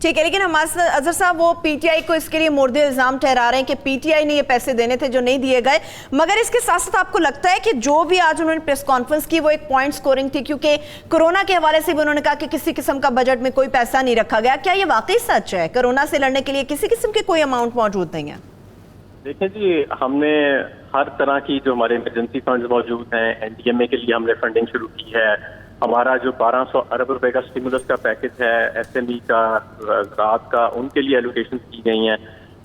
ٹھیک ہے، لیکن ہمارے اظہر صاحب وہ پی ٹی آئی کو اس کے لیے مورد الزام ٹھہرا رہے ہیں کہ پی ٹی آئی نے یہ پیسے دینے تھے جو نہیں دیے گئے، مگر اس کے ساتھ ساتھ آپ کو لگتا ہے کہ جو بھی آج انہوں نے پریس کانفرنس کی وہ ایک پوائنٹ سکورنگ تھی، کیونکہ کورونا کے حوالے سے بھی انہوں نے کہا کہ کسی قسم کا بجٹ میں کوئی پیسہ نہیں رکھا گیا، کیا یہ واقعی سچ ہے؟ کورونا سے لڑنے کے لیے کسی قسم کے کوئی اماؤنٹ موجود نہیں ہے؟ دیکھیں جی، ہم نے ہر طرح کی جو ہمارے ایمرجنسی فنڈز موجود ہیں، این ڈی ایم اے کے لیے ہم نے فنڈنگ شروع کی ہے، ہمارا جو 1200 ارب روپے کا اسٹیمولس کا پیکج ہے، ایس ایم ای کا، زراعت کا، ان کے لیے ایلوکیشن کی گئی ہیں۔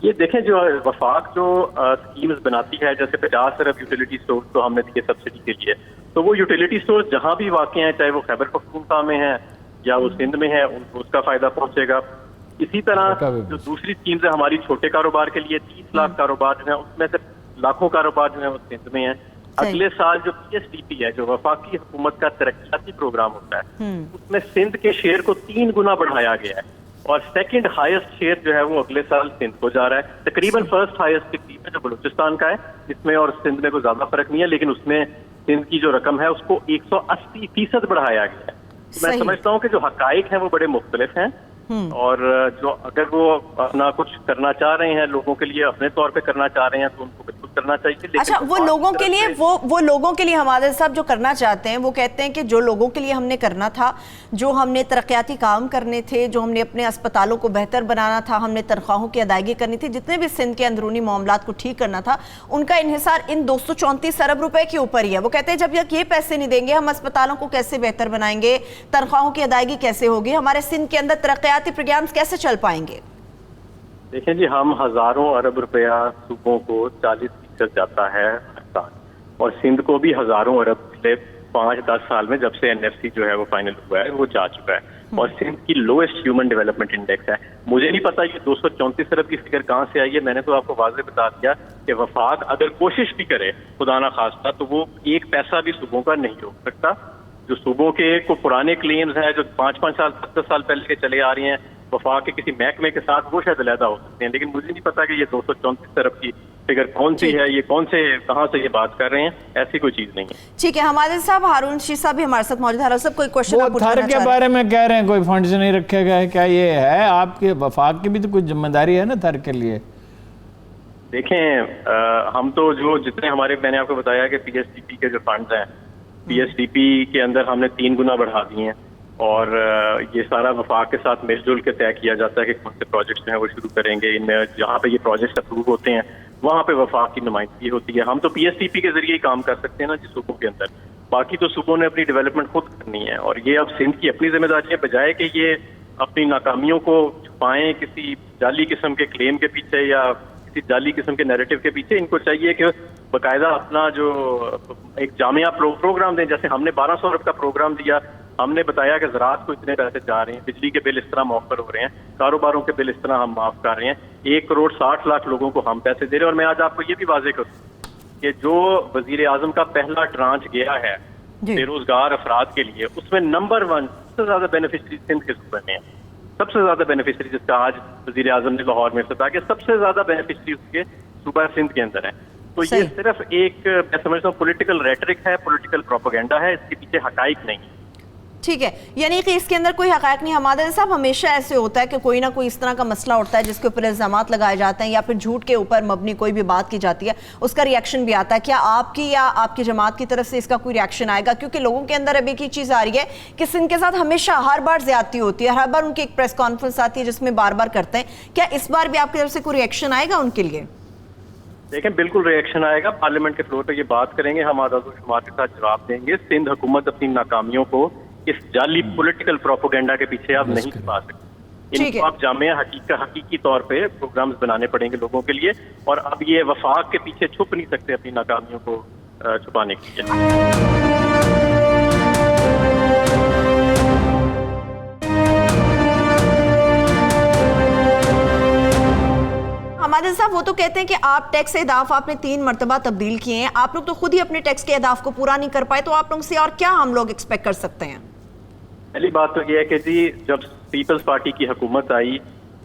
یہ دیکھیں جو وفاق جو اسکیمز بناتی ہے، جیسے 50 ارب یوٹیلیٹی اسٹور تو ہم نے دیے سبسڈی کے لیے، تو وہ یوٹیلیٹی اسٹور جہاں بھی واقع ہیں، چاہے وہ خیبر پختونخوا میں ہیں یا وہ سندھ میں ہے، ان کو اس کا فائدہ پہنچے گا۔ اسی طرح جو دوسری اسکیمز ہیں ہماری چھوٹے کاروبار کے لیے، 30 لاکھ کاروبار جو ہیں اس میں سے لاکھوں کاروبار جو ہیں وہ سندھ میں ہیں۔ اگلے سال جو پی ایس ڈی پی ہے، جو وفاقی حکومت کا ترقیاتی پروگرام ہوتا ہے، اس میں سندھ کے شیئر کو 3 گنا بڑھایا گیا ہے، اور سیکنڈ ہائیسٹ شیئر جو ہے وہ اگلے سال سندھ کو جا رہا ہے۔ تقریباً فرسٹ ہائیسٹ تقریب ہے جو بلوچستان کا ہے، جس میں اور سندھ میں کوئی زیادہ فرق نہیں ہے، لیکن اس میں سندھ کی جو رقم ہے اس کو 180% بڑھایا گیا ہے۔ میں سمجھتا ہوں کہ جو حقائق ہیں وہ بڑے مختلف ہیں، اور جو اگر وہ اپنا کچھ کرنا چاہ رہے ہیں، لوگوں کے لیے اپنے طور پہ کرنا چاہ رہے ہیں، تو ان کو بالکل کرنا چاہیے۔ اچھا، وہ لوگوں کے لیے وہ لوگوں کے لیے ہمارے صاحب جو کرنا چاہتے ہیں، وہ کہتے ہیں کہ جو لوگوں کے لیے ہم نے کرنا تھا، جو ہم نے ترقیاتی کام کرنے تھے، جو ہم نے اپنے اسپتالوں کو بہتر بنانا تھا، ہم نے تنخواہوں کی ادائیگی کرنی تھی، جتنے بھی سندھ کے اندرونی معاملات کو ٹھیک کرنا تھا، ان کا انحصار ان 234 ارب روپے کے اوپر ہی ہے۔ وہ کہتے ہیں جب تک یہ پیسے نہیں دیں گے، ہم اسپتالوں کو کیسے بہتر بنائیں گے، تنخواہوں کی ادائیگی کیسے ہوگی، ہمارے سندھ کے اندر ترقیاتی پروگرامز کیسے چل پائیں گے؟ دیکھیں جی، ہم ہزاروں ارب روپیہ صوبوں کو 40% جاتا ہے پاکستان، اور سندھ کو بھی ہزاروں ارب پچھلے 5-10 سال میں جب سے این ایف سی جو ہے وہ فائنل ہوا ہے وہ جا چکا ہے، اور سندھ کی لوئسٹ ہیومن ڈیولپمنٹ انڈیکس ہے۔ مجھے نہیں پتا یہ 234 ارب کی فگر کہاں سے آئی ہے، میں نے تو آپ کو واضح بتا دیا کہ وفاق اگر کوشش بھی کرے خدا نہ خواستہ تو وہ ایک پیسہ بھی صوبوں کا نہیں روک سکتا۔ جو صوبوں کے کو پرانے کلیمز ہیں جو 5-5 سال 10 سال پہلے کے چلے آ رہی ہیں وفاق کے کسی محکمے کے ساتھ، وہ شاید علیحدہ ہو سکتے ہیں، لیکن مجھے نہیں پتا کہ یہ 234 ارب کی فگر کون سی ہے، یہ کہاں سے یہ بات کر رہے ہیں، ایسی کوئی چیز نہیں ہے۔ ٹھیک ہے، ہمارے صاحب ہارون رشید صاحب بھی ہمارے ساتھ موجود ہیں۔ ہارون صاحب کوئی کوشچن وہ تھر کے بارے میں کہہ رہے ہیں کوئی فنڈز نہیں رکھے گئے، کیا یہ ہے آپ کے وفاق کی بھی تو کچھ ذمہ داری ہے نا تھر کے لیے؟ دیکھیں ہم تو جو جتنے ہمارے، میں نے آپ کو بتایا کہ پی ایس ڈی پی کے جو فنڈز ہیں، پی ایس ڈی پی کے اندر ہم نے 3 گنا بڑھا دیے ہیں، اور یہ سارا وفاق کے ساتھ مل جل کے طے کیا جاتا ہے کہ کون سے پروجیکٹس جو ہیں وہ شروع کریں گے۔ ان میں جہاں پہ یہ پروجیکٹس اپروو ہوتے ہیں وہاں پہ وفاق کی نمائندگی ہوتی ہے۔ ہم تو پی ایس ٹی پی کے ذریعے ہی کام کر سکتے ہیں نا جس صوبوں کے اندر، باقی تو صوبوں نے اپنی ڈیولپمنٹ خود کرنی ہے، اور یہ اب سندھ کی اپنی ذمہ داری ہے، بجائے کہ یہ اپنی ناکامیوں کو چھپائیں کسی جعلی قسم کے کلیم کے پیچھے یا کسی جعلی قسم کے نیریٹو کے پیچھے۔ ان کو چاہیے کہ باقاعدہ اپنا جو ایک جامعہ پروگرام دیں، جیسے ہم نے 1200 ارب کا پروگرام دیا، ہم نے بتایا کہ زراعت کو اتنے پیسے جا رہے ہیں، بجلی کے بل اس طرح مؤخر ہو رہے ہیں، کاروباروں کے بل اس طرح ہم معاف کر رہے ہیں، 1 کروڑ 60 لاکھ لوگوں کو ہم پیسے دے رہے ہیں۔ اور میں آج آپ کو یہ بھی واضح کروں کہ جو وزیر اعظم کا پہلا ٹرانچ گیا ہے بے روزگار افراد کے لیے، اس میں نمبر 1 سب سے زیادہ بینیفیشری سندھ کے صوبے میں ہے۔ سب سے زیادہ بینیفیشری جس کا آج وزیر اعظم نے لاہور میں افتتاح کیا، سب سے زیادہ بینیفیشری اس کے صوبہ سندھ کے اندر ہے۔ تو یہ صرف ایک میں سمجھتا ہوں پولیٹیکل ریٹرک ہے، پولیٹیکل پروپیگنڈا ہے، اس کے پیچھے حقائق نہیں ہے۔ ٹھیک ہے، یعنی کہ اس کے اندر کوئی حقائق نہیں۔ ہمارے صاحب ہمیشہ ایسے ہوتا ہے کہ کوئی نہ کوئی اس طرح کا مسئلہ اٹھتا ہے جس کے اوپر الزامات لگائے جاتے ہیں یا پھر جھوٹ کے اوپر مبنی کوئی بھی بات کی جاتی ہے، اس کا ریئیکشن بھی آتا ہے۔ کیا آپ کی یا آپ کی جماعت کی طرف سے اس کا کوئی ریئیکشن آئے گا؟ کیونکہ لوگوں کے اندر اب ایک ہی چیز آ رہی ہے کہ سندھ کے ساتھ ہمیشہ ہر بار زیادتی ہوتی ہے، ہر بار ان کی ایک پریس کانفرنس آتی ہے جس میں بار بار کرتے ہیں، کیا اس بار بھی آپ کی طرف سے کوئی ریئیکشن آئے گا ان کے لیے؟ دیکھیں بالکل ریئیکشن آئے گا، پارلیمنٹ کے فلور پہ یہ بات کریں گے، ہم اعداد و شمار کے ساتھ جواب دیں گے۔ سندھ حکومت اپنی ناکامیوں کو اس جعلی پولیٹیکل پروپیگنڈا کے پیچھے آپ نہیں چھپا سکتے، ان کو آپ جامعہ حقیقی طور پہ پروگرامز بنانے پڑیں گے لوگوں کے لیے، اور اب یہ وفاق کے پیچھے چھپ نہیں سکتے اپنی ناکامیوں کو چھپانے کے لیے۔ حمادہ صاحب وہ تو کہتے ہیں کہ آپ ٹیکس اہداف آپ نے 3 مرتبہ تبدیل کیے ہیں، آپ لوگ تو خود ہی اپنے ٹیکس کے اہداف کو پورا نہیں کر پائے، تو آپ لوگ سے اور کیا ہم لوگ ایکسپیکٹ کر سکتے ہیں؟ پہلی بات تو یہ ہے کہ جی جب پیپلز پارٹی کی حکومت آئی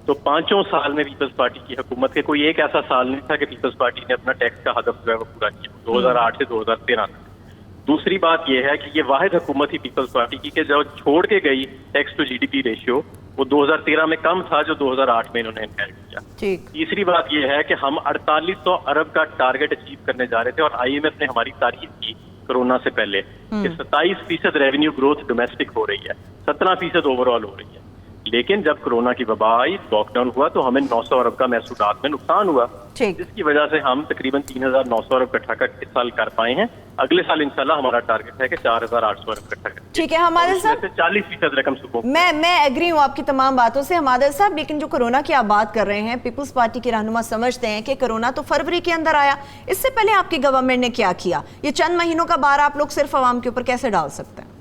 تو 5 سال میں پیپلز پارٹی کی حکومت کے کوئی ایک ایسا سال نہیں تھا کہ پیپلز پارٹی نے اپنا ٹیکس کا ہدف جو ہے وہ پورا کیا، 2008 سے 2013 تک۔ دوسری بات یہ ہے کہ یہ واحد حکومت ہی پیپلز پارٹی کی کہ جو چھوڑ کے گئی tax to G D P ratio وہ 2013 میں کم تھا جو 2008 میں انہوں نے انہیرٹ کیا. ٹھیک. تیسری بات یہ ہے کہ ہم 4800 ارب کا ٹارگٹ اچیو کرنے جا رہے تھے، اور آئی ایم ایف نے ہماری تعریف کی کورونا سے پہلے کہ 27% ریونیو گروتھ ڈومیسٹک ہو رہی ہے، 17% اوور آل ہو رہی ہے. لیکن جب کورونا کی وبا آئی، لاک ڈاؤن ہوا، تو ہمیں 900 ارب کا محصولات میں نقصان ہوا، ٹھیک. جس کی وجہ سے ہم تقریباً 3900 ارب اکٹھا اس سال کر پائے ہیں. اگلے سال انشاءاللہ ہمارا ٹارگٹ ہے کہ 4800 ارب اکٹھا کریں. ٹھیک ہے حمادل صاحب، 40% رقم صبح میں ایگری ہوں آپ کی تمام باتوں سے حمادل صاحب، لیکن جو کورونا کی آپ بات کر رہے ہیں، پیپلز پارٹی کے رہنما سمجھتے ہیں کہ کورونا تو فروری کے اندر آیا، اس سے پہلے آپ کی گورنمنٹ نے کیا کیا؟ یہ چند مہینوں کا بار آپ لوگ صرف عوام کے اوپر کیسے ڈال سکتے ہیں؟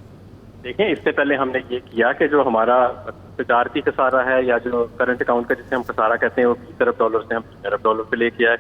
دیکھیں، اس سے پہلے ہم نے یہ کیا کہ جو ہمارا تجارتی خسارہ ہے یا جو کرنٹ اکاؤنٹ کا جسے ہم خسارہ کہتے ہیں، وہ 20 ارب ڈالر سے ہم 3 ارب ڈالر پہ لے کے آئے.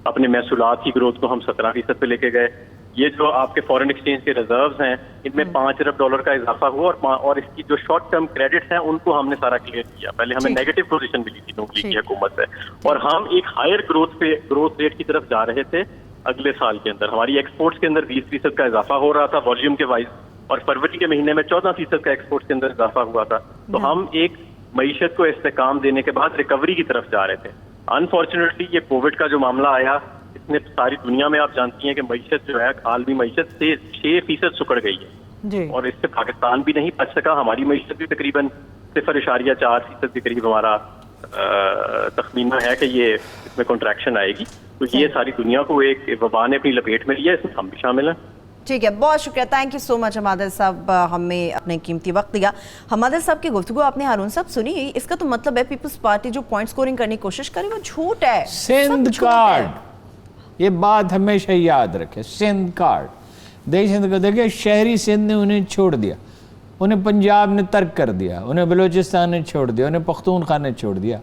اپنے محصولات کی گروتھ کو ہم 17% پہ لے کے گئے. یہ جو آپ کے فورن ایکسچینج کے ریزروز ہیں، ان میں 5 ارب ڈالر کا اضافہ ہوا، اور اس کی جو شارٹ ٹرم کریڈٹس ہیں ان کو ہم نے سارا کلیئر کیا. پہلے ہمیں نیگیٹو پوزیشن ملی تھی نوکری کی حکومت سے، اور ہم ایک ہائر گروتھ ریٹ کی طرف جا رہے تھے. اگلے سال کے اندر ہماری ایکسپورٹس کے اندر 20% کا اضافہ ہو رہا تھا والیوم کے وائز، اور فروری کے مہینے میں 14% کا ایکسپورٹ کے اندر اضافہ ہوا تھا. تو ہم ایک معیشت کو استحکام دینے کے بعد ریکوری کی طرف جا رہے تھے. انفارچونیٹلی یہ کووڈ کا جو معاملہ آیا، اس نے ساری دنیا میں آپ جانتی ہیں کہ معیشت جو ہے، عالمی معیشت سے 6% سکڑ گئی ہے، اور اس سے پاکستان بھی نہیں بچ سکا. ہماری معیشت بھی تقریباً 0.4% کے قریب ہمارا تخمینہ ہے کہ یہ اس میں کنٹریکشن آئے گی. تو یہ ساری دنیا کو ایک وبا نے اپنی لپیٹ میں لیا، اس میں ہم بھی شامل ہیں. ٹھیک ہے، بہت شکریہ، تھینک یو سو مچ حمادل صاحب، ہمیں اپنے قیمتی وقت دیا. حمادل صاحب کی گفتگو آپ نے ہارون صاحب سنی، اس کا تو مطلب ہے پیپلز پارٹی جو پوائنٹ سکورنگ کرنے کی کوشش کرے وہ جھوٹ ہے. سندھ کارڈ، یہ بات ہمیشہ یاد رکھے، سندھ کارڈ. سندھ کو دیکھیں، شہری سندھ نے انہیں چھوڑ دیا، انہیں پنجاب نے ترک کر دیا، انہیں بلوچستان نے چھوڑ دیا، انہیں پختونخوا نے چھوڑ دیا،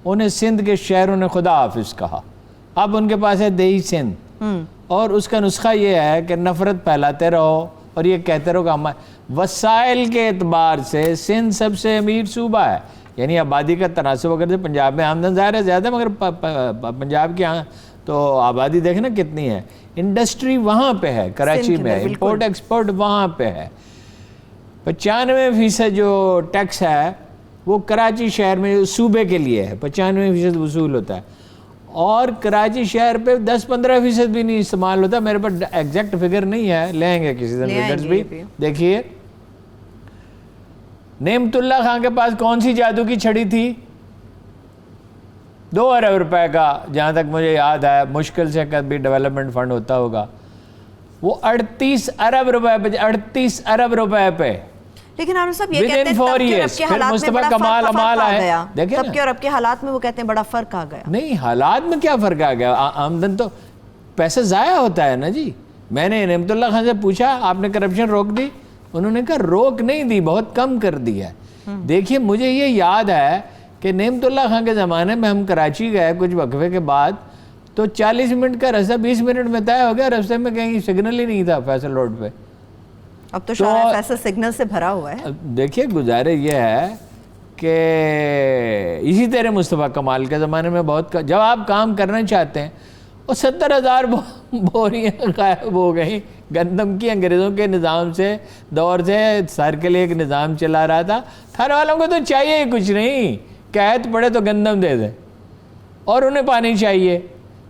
انہیں سندھ کے شہروں نے خدا حافظ کہا. اب ان کے پاس ہے دیہی سندھ، اور اس کا نسخہ یہ ہے کہ نفرت پھیلاتے رہو اور یہ کہتے رہو کہ ہم وسائل کے اعتبار سے سندھ سب سے امیر صوبہ ہے. یعنی آبادی کا تناسب اگر پنجاب میں آمدن ظاہر ہے زیادہ، مگر پنجاب کی تو آبادی دیکھنا کتنی ہے. انڈسٹری وہاں پہ ہے، کراچی میں ہے، امپورٹ ایکسپورٹ وہاں پہ ہے. 95% جو ٹیکس ہے وہ کراچی شہر میں صوبے کے لیے ہے، 95% وصول ہوتا ہے، اور کراچی شہر پہ 10-15% بھی نہیں استعمال ہوتا. میرے پاس ایگزیکٹ فگر نہیں ہے، لیں گے کسی دن فگرز بھی. دیکھیے، نعمت اللہ خان کے پاس کون سی جادو کی چھڑی تھی؟ 2 ارب روپے کا، جہاں تک مجھے یاد ہے، مشکل سے کبھی ڈیولپمنٹ فنڈ ہوتا ہوگا. وہ 38 ارب روپے پہ. لیکن ہارون صاحب یہ کہتے ہیں تب کے اور اب کے حالات میں وہ کہتے ہیں بڑا فرق آ گیا. نہیں، حالات میں کیا فرق آ گیا؟ آمدن تو پیسہ ضائع ہوتا ہے نا جی. میں نے نعمت اللہ خان سے پوچھا آپ نے کرپشن روک دی؟ انہوں نے کہا روک نہیں دی، بہت کم کر دی ہے. دیکھیے، مجھے یہ یاد ہے کہ نعمت اللہ خان کے زمانے میں ہم کراچی گئے کچھ وقفے کے بعد، تو 40 منٹ کا رستہ 20 منٹ میں طے ہو گیا. رستے میں کہیں سگنل ہی نہیں تھا فیصل روڈ پہ. اب تو شاید فیصل سگنل سے بھرا ہوا ہے. دیکھیے، گزارش یہ ہے کہ اسی طرح مصطفیٰ کمال کے زمانے میں بہت جب آپ کام کرنا چاہتے ہیں، اور 70,000 بوریاں غائب ہو گئیں گندم کی. انگریزوں کے نظام سے دور سے سر کے لیے ایک نظام چلا رہا تھا. تھر والوں کو تو چاہیے ہی کچھ نہیں، قحط پڑے تو گندم دے دیں، اور انہیں پانی چاہیے.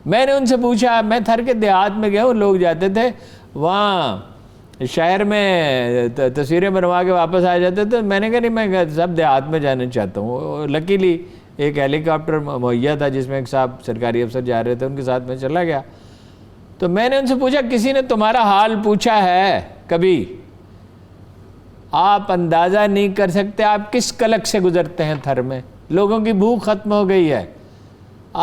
میں نے ان سے پوچھا، میں تھر کے دیہات میں گیا ہوں، لوگ جاتے تھے وہاں شہر میں تصویریں بنوا کے واپس آ جاتے تھے. میں نے کہا نہیں، میں سب دیہات میں جانا چاہتا ہوں. لکیلی ایک ہیلی کاپٹر مہیا تھا جس میں ایک صاحب سرکاری افسر جا رہے تھے، ان کے ساتھ میں چلا گیا. تو میں نے ان سے پوچھا، کسی نے تمہارا حال پوچھا ہے کبھی؟ آپ اندازہ نہیں کر سکتے آپ کس کلک سے گزرتے ہیں تھر میں. لوگوں کی بھوک ختم ہو گئی ہے،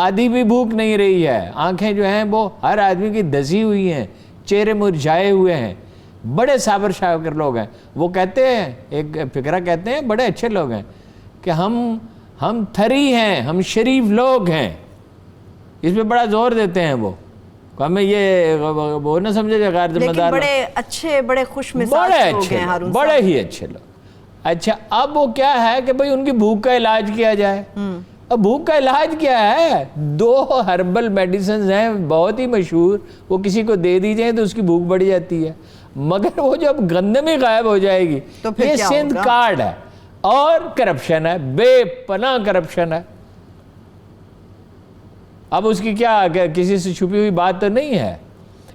آدھی بھی بھوک نہیں رہی ہے. آنکھیں جو ہیں وہ ہر آدمی کی دسی ہوئی ہیں، چہرے مرجھائے ہوئے ہیں. بڑے صابر شاکر لوگ ہیں. وہ کہتے ہیں، ایک فقرہ کہتے ہیں، بڑے اچھے لوگ ہیں، کہ ہم تھری ہیں، ہم شریف لوگ ہیں. اس پہ بڑا زور دیتے ہیں وہ. ہمیں یہ وہ نہ سمجھے کہ غیر ذمہ دار، بڑے اچھے، بڑے خوش مزاج لوگ ہیں ہارون صاحب، بڑے ہی اچھے لوگ. اچھا، اب وہ کیا ہے کہ بھئی ان کی بھوک کا علاج کیا جائے. اب بھوک کا علاج کیا ہے؟ 2 ہربل میڈیسنز ہیں بہت ہی مشہور، وہ کسی کو دے دی جائیں تو اس کی بھوک بڑھ جاتی ہے. مگر وہ جب گندم ہی غائب ہو جائے گی، یہ سندھ کارڈ ہے. اور کرپشن ہے، بے پناہ کرپشن ہے. اب اس کی کیا کسی سے چھپی ہوئی بات تو نہیں ہے.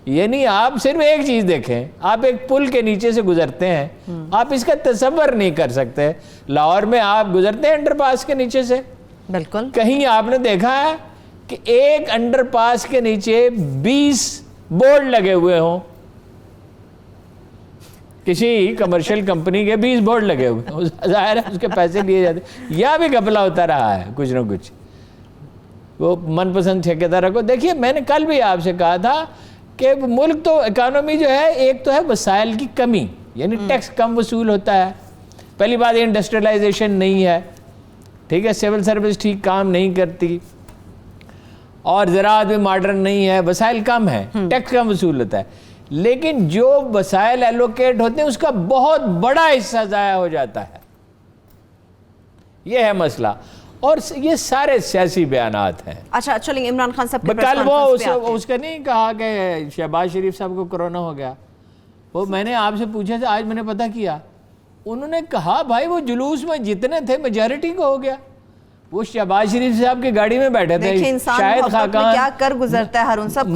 یعنی آپ صرف ایک چیز دیکھیں، آپ ایک پل کے نیچے سے گزرتے ہیں، آپ اس کا تصور نہیں کر سکتے. لاہور میں آپ گزرتے ہیں انڈر پاس کے نیچے سے، بالکل. کہیں آپ نے دیکھا ہے کہ ایک انڈر پاس کے نیچے 20 بورڈ لگے ہوئے ہوں؟ کسی کمرشل کمپنی کے 20 بورڈ لگے ہوئے ہیں، ظاہر ہے اس کے پیسے لیے جاتے ہیں، یا بھی گھپلا ہوتا رہا ہے کچھ نہ کچھ. وہ من پسند ٹھیکیدار کو دیکھیے. میں نے کل بھی آپ سے کہا تھا کہ ملک تو اکانومی جو ہے، ایک تو ہے وسائل کی کمی، یعنی ٹیکس کم وصول ہوتا ہے. پہلی بات انڈسٹریلائزیشن نہیں ہے، ٹھیک ہے، سول سروس ٹھیک کام نہیں کرتی، اور زراعت بھی ماڈرن نہیں ہے، وسائل کم ہے، ٹیکس کم وصول ہوتا ہے. لیکن جو وسائل ایلوکیٹ ہوتے ہیں اس کا بہت بڑا حصہ ضائع ہو جاتا ہے. یہ ہے مسئلہ، اور یہ سارے سیاسی بیانات ہیں. اچھا چلیں عمران خان صاحب کل وہ اس کا نہیں کہا کہ شہباز شریف صاحب کو کرونا ہو گیا. وہ میں نے آپ سے پوچھا تھا، آج میں نے پتہ کیا، انہوں نے کہا بھائی وہ جلوس میں جتنے تھے میجارٹی کو ہو گیا. وہ شہباز شریف صاحب کی گاڑی میں بیٹھے تھے، شاہد خاقان کیا کر گزرتا ہے ہارون صاحب،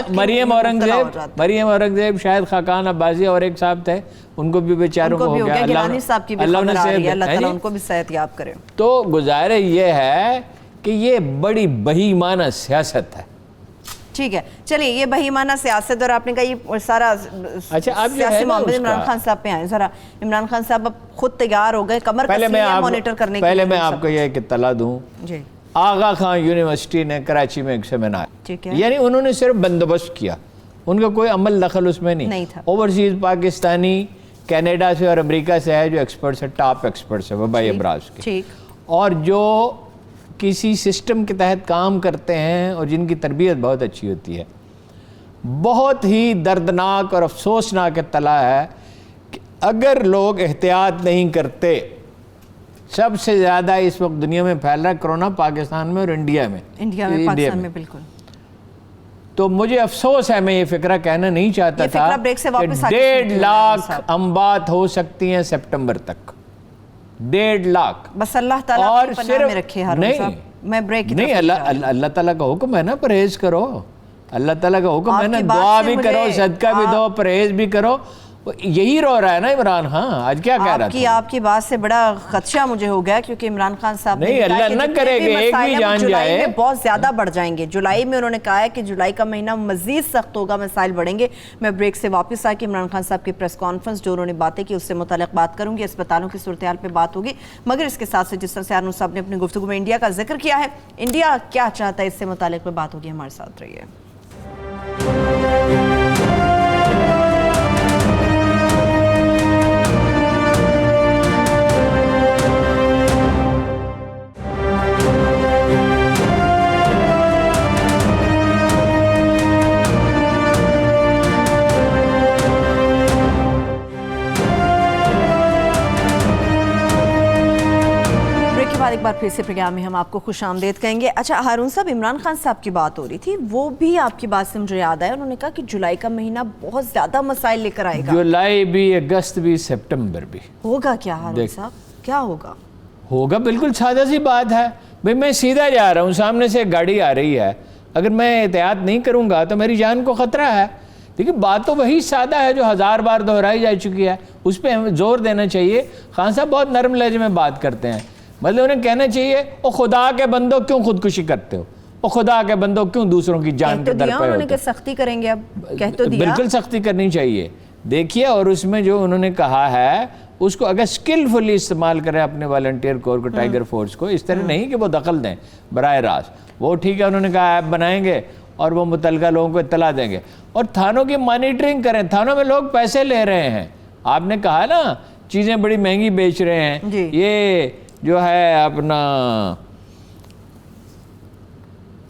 مریم اورنگزیب، شاہد خاقان عباسی اور ایک صاحب تھے، ان کو بھی بیچاروں کو ہو گیا. اللہ تعالیٰ ان کو بھی صحت یاب کرے. تو گزارے یہ ہے کہ یہ بڑی بہیمانہ سیاست ہے. ٹھیک ہے چلیے، یہ بہیمانہ سیاست، اور آپ نے کہا یہ سارا سیاسی معاملے عمران خان صاحب پہ آئیں. ذرا عمران خان صاحب اب خود تیار ہو گئے کمر کسی ہے مانیٹر کرنے کے لیے. پہلے میں آپ کو یہ اطلاع دوں، جی آغا خان یونیورسٹی نے کراچی میں ایک سیمینار، ٹھیک ہے، یعنی انہوں نے صرف بندوبست کیا، ان کا کوئی عمل دخل اس میں نہیں تھا. اوورسیز پاکستانی کینیڈا سے اور امریکہ سے ہے جو ایکسپرٹس ہے، ٹاپ ایکسپرٹس ہے وبائی امراض کے، اور جو کسی سسٹم کے تحت کام کرتے ہیں اور جن کی تربیت بہت اچھی ہوتی ہے. بہت ہی دردناک اور افسوسناک اطلاع ہے کہ اگر لوگ احتیاط نہیں کرتے، سب سے زیادہ اس وقت دنیا میں پھیل رہا ہے کرونا پاکستان میں اور انڈیا میں پاکستان میں بالکل. تو مجھے افسوس ہے، میں یہ فکرہ کہنا نہیں چاہتا تھا کہ 1.5 لاکھ اموات ہو سکتی ہیں سپٹمبر تک. 1.5 لاکھ. بس اللہ تعالیٰ اپنی پناہ میں رکھے ہارون صاحب. میں بریک کی نہیں، اللہ تعالیٰ کا حکم ہے نا پرہیز کرو، اللہ تعالیٰ کا حکم ہے نا دعا بھی کرو، صدقہ بھی دو، پرہیز بھی کرو. یہی رو رہا ہے نا عمران خان. آج کیا کہہ رہا تھا؟ آپ کی بات سے بڑا خدشہ مجھے ہو گیا، کیونکہ عمران خان صاحب نہیں، اللہ نہ کرے کہ ایک بھی جان جولائی میں بہت زیادہ بڑھ جائیں گے. جولائی میں انہوں نے کہا ہے کہ جولائی کا مہینہ مزید سخت ہوگا، مسائل بڑھیں گے. میں بریک سے واپس آ کے عمران خان صاحب کی پریس کانفرنس جو انہوں نے باتیں کی اس سے متعلق بات کروں گی، اسپتالوں کی صورتحال پہ بات ہوگی. مگر اس کے ساتھ سے جس طرح سے ہارون صاحب نے اپنی گفتگو میں انڈیا کا ذکر کیا ہے، انڈیا کیا چاہتا ہے اس سے متعلق پہ بات ہوگی. ہمارے ساتھ رہیے. ایک بار پھر سے پروگرام میں ہم آپ کو خوش آمدید کہیں گے. اچھا ہارون صاحب، عمران خان صاحب کی بات ہو رہی تھی، وہ بھی آپ کی بات سے مجھے یاد آیا، انہوں نے کہا کہ جولائی کا مہینہ بہت زیادہ مسائل لے کر آئے گا. جولائی بھی، اگست بھی، سپٹمبر بھی. ہوگا کیا ہارون صاحب، کیا ہوگا؟ ہوگا بالکل سادہ سی بات ہے بھئی، میں سیدھا جا رہا ہوں، سامنے سے ایک گاڑی آ رہی ہے، اگر میں احتیاط نہیں کروں گا تو میری جان کو خطرہ ہے. لیکن بات تو وہی سادہ ہے جو 1000 بار دہرائی جا چکی ہے، اس پہ ہمیں زور دینا چاہیے. خان صاحب بہت نرم لہجے میں بات کرتے ہیں، مطلب انہیں کہنا چاہیے او خدا کے بندوں کیوں خودکشی کرتے ہو، او خدا کے بندوں کیوں دوسروں کی جان کے در پہ ہوتے ہو. کہ سختی کریں گے، اب کہہ تو دیا، بالکل سختی کرنی چاہیے. دیکھیے، اور اس میں جو انہوں نے کہا ہے اس کو اگر سکلفلی استعمال کریں اپنے والنٹیئر کور کو، ٹائیگر فورس کو، اس طرح نہیں کہ وہ دخل دیں براہ راست. وہ ٹھیک ہے، انہوں نے کہا ایپ بنائیں گے اور وہ متعلقہ لوگوں کو اطلاع دیں گے. اور تھانوں کی مانیٹرنگ کریں، تھانوں میں لوگ پیسے لے رہے ہیں. آپ نے کہا نا چیزیں بڑی مہنگی بیچ رہے ہیں، یہ جو ہے اپنا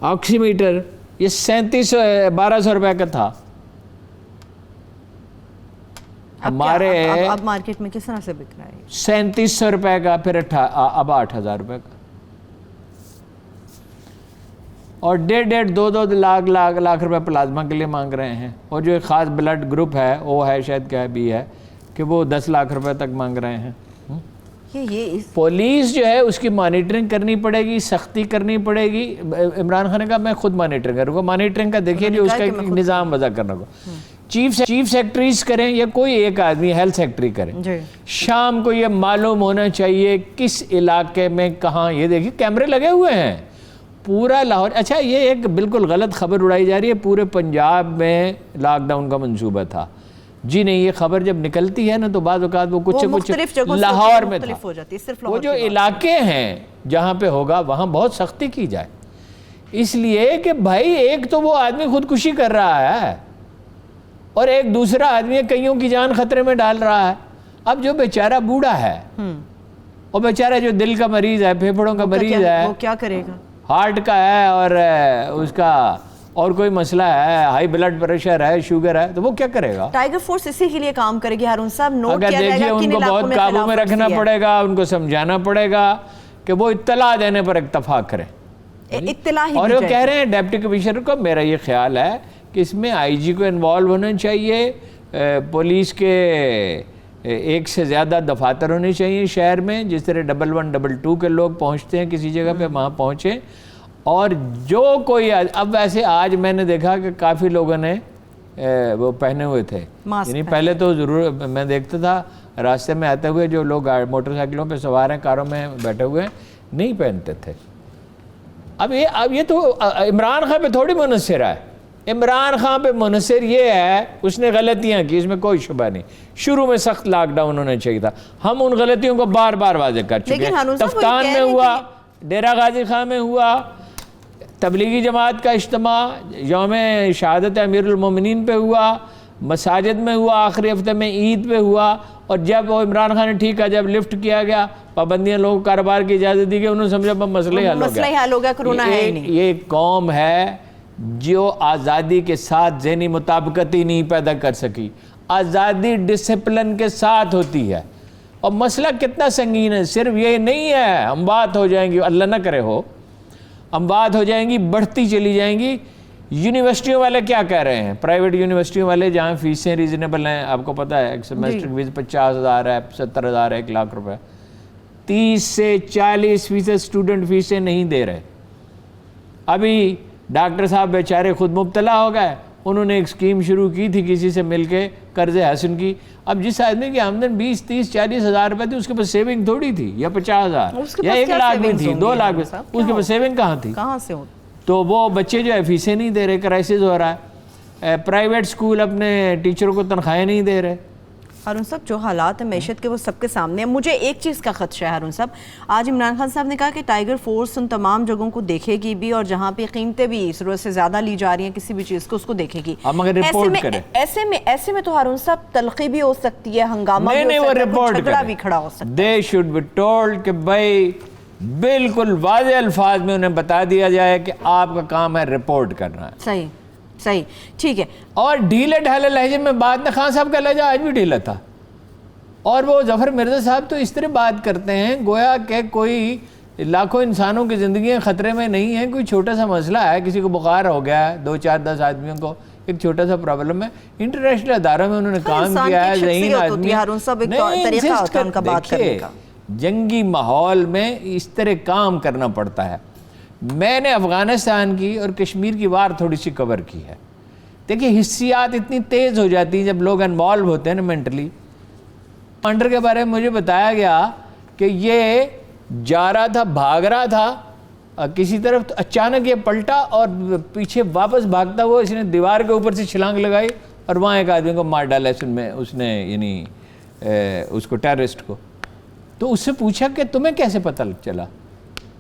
آکسی میٹر، یہ 1200 روپے کا تھا ہمارے، اب مارکیٹ میں کس طرح سے بک رہا ہے؟ 3700 روپے کا، پھر اب 8000 روپے کا. اور 1.5 لاکھ روپے پلازما کے لیے مانگ رہے ہیں. اور جو ایک خاص بلڈ گروپ ہے وہ ہے شاید کیا بھی ہے کہ وہ 10 لاکھ روپے تک مانگ رہے ہیں. پولیس جو ہے اس کی مانیٹرنگ کرنی پڑے گی, سختی کرنی پڑے گی. عمران خان نے کہا میں خود مانیٹرنگ کروں گا. مانیٹرنگ کا دیکھیے جی اس کا ایک نظام وضع کرنا ہوگا. چیف سیکٹریز کریں یا کوئی ایک آدمی ہیلتھ سیکٹری کریں, شام کو یہ معلوم ہونا چاہیے کس علاقے میں کہاں. یہ دیکھیے کیمرے لگے ہوئے ہیں پورا لاہور. اچھا یہ ایک بالکل غلط خبر اڑائی جا رہی ہے, پورے پنجاب میں لاک ڈاؤن کا منصوبہ تھا. جی نہیں, یہ خبر جب نکلتی ہے نا تو بعض اوقات وہ کچھ لاہور میں تھا. وہ جو علاقے ہیں جہاں پہ ہوگا وہاں بہت سختی کی جائے, اس لیے کہ بھائی ایک تو وہ آدمی خودکشی کر رہا ہے اور ایک دوسرا آدمی کئیوں کی جان خطرے میں ڈال رہا ہے. اب جو بیچارہ بوڑھا ہے اور بیچارہ جو دل کا مریض ہے, پھیپھڑوں کا مریض ہے, وہ کیا کرے گا, ہارٹ کا ہے اور اس کا اور کوئی مسئلہ ہے, ہائی بلڈ پریشر ہے, شوگر ہے, تو وہ کیا کرے گا؟ ٹائیگر فورس اسی کے لیے کام کرے گی ہارون صاحب. نوٹ اگر دیکھیے ان کو بہت قابو میں رکھنا پڑے گا, ان کو سمجھانا پڑے گا کہ وہ اطلاع دینے پر اکتفا کریں. اطلاع ہی اور وہ کہہ رہے ہیں ڈیپٹی کمشنر کو, میرا یہ خیال ہے کہ اس میں آئی جی کو انوالو ہونا چاہیے, پولیس کے ایک سے زیادہ دفاتر ہونے چاہیے شہر میں, جس طرح 11 22 کے لوگ پہنچتے ہیں کسی جگہ پہ وہاں پہنچیں. اور جو کوئی اب ویسے آج میں نے دیکھا کہ کافی لوگوں نے وہ پہنے ہوئے تھے, یعنی پہلے تو ضرور میں دیکھتا تھا راستے میں آتے ہوئے جو لوگ موٹر سائیکلوں پہ سوار ہیں, کاروں میں بیٹھے ہوئے ہیں, نہیں پہنتے تھے. اب یہ تو عمران خان پہ تھوڑی منحصر ہے. عمران خان پہ منحصر یہ ہے اس نے غلطیاں کی, اس میں کوئی شبہ نہیں. شروع میں سخت لاک ڈاؤن ہونا چاہیے تھا, ہم ان غلطیوں کو بار بار واضح کر چکے ہیں. تفتان میں ہوا, ڈیرہ غازی خان میں ہوا, تبلیغی جماعت کا اجتماع یوم شہادت امیر المومنین پہ ہوا, مساجد میں ہوا, آخری ہفتے میں عید پہ ہوا, اور جب وہ عمران خان نے ٹھیک ہے جب لفٹ کیا گیا, پابندیاں لوگوں کو کاروبار کی اجازت دی گئی, انہوں نے سمجھا مسئلہ ہی حل ہو گیا. کرونا ہے ہی نہیں. یہ ایک قوم ہے جو آزادی کے ساتھ ذہنی مطابقت ہی نہیں پیدا کر سکی. آزادی ڈسپلن کے ساتھ ہوتی ہے, اور مسئلہ کتنا سنگین ہے. صرف یہ نہیں ہے اموات ہو جائیں گی, اللہ نہ کرے ہو, اموات ہو جائیں گی, بڑھتی چلی جائیں گی. یونیورسٹیوں والے کیا کہہ رہے ہیں, پرائیویٹ یونیورسٹیوں والے جہاں فیسیں ریزنیبل ہیں, آپ کو پتہ ہے ایک سیمیسٹر کی فیس 50,000 ہے, 70,000 ہے, 1 لاکھ روپے, 30 سے 40% اسٹوڈنٹ فیسیں نہیں دے رہے. ابھی ڈاکٹر صاحب بیچارے خود مبتلا ہو گئے, انہوں نے ایک اسکیم شروع کی تھی کسی سے مل کے قرض حسن کی. اب جس آدمی کی آمدن 20 30 40 ہزار روپے تھی, اس کے پاس سیونگ تھوڑی تھی, یا 50,000 یا 1 لاکھ بھی تھی, 2 لاکھ بھی, اس کے پاس سیونگ کہاں تھی, کہاں سے ہو؟ تو وہ بچے جو ہے فیسیں نہیں دے رہے, کرائسس ہو رہا ہے. پرائیویٹ اسکول اپنے ٹیچروں کو تنخواہیں نہیں دے رہے. ہارون صاحب جو حالات ہیں معیشت کے وہ سب کے سامنے ہیں. مجھے ایک چیز کا خدشہ ہے ہارون صاحب, آج عمران خان صاحب نے کہا کہ ٹائیگر فورس ان تمام جگہوں کو دیکھے گی بھی, اور جہاں پہ قیمتیں بھی ضرورت سے زیادہ لی جا رہی ہیں کسی بھی چیز کو, اس کو دیکھے گی. ایسے میں تو ہارون صاحب تلخی بھی ہو سکتی ہے, ہنگامہ بھی ہو سکتا ہے, جھگڑا بھی کھڑا ہو سکتا ہے. They should be told کہ بھائی بالکل واضح الفاظ میں انہیں بتا دیا جائے کہ آپ کا کام ہے رپورٹ کرنا ہے. صحیح, ٹھیک ہے. اور ڈھیلے ڈھالے لہجے میں بات نہ, خان صاحب کا لہجہ آج بھی ڈھیلا تھا, اور وہ ظفر مرزا صاحب تو اس طرح بات کرتے ہیں گویا کہ کوئی لاکھوں انسانوں کی زندگیاں خطرے میں نہیں ہیں, کوئی چھوٹا سا مسئلہ ہے, کسی کو بخار ہو گیا ہے, 2 4 10 آدمیوں کو ایک چھوٹا سا پرابلم ہے. انٹرنیشنل اداروں میں انہوں نے کام کیا ہے, ذہین آدمی. دیکھیے جنگی ماحول میں اس طرح کام کرنا پڑتا ہے. میں نے افغانستان کی اور کشمیر کی وار تھوڑی سی کور کی ہے. دیکھیے حسیات اتنی تیز ہو جاتی ہیں جب لوگ انوالو ہوتے ہیں نا مینٹلی. کمانڈر کے بارے میں مجھے بتایا گیا کہ یہ جا رہا تھا, بھاگ رہا تھا کسی طرف, تو اچانک یہ پلٹا اور پیچھے واپس بھاگتا ہوا اس نے دیوار کے اوپر سے چھلانگ لگائی اور وہاں ایک آدمی کو مار ڈالا اس نے یعنی اس کو ٹیررسٹ کو. تو اس سے پوچھا کہ تمہیں کیسے پتہ چلا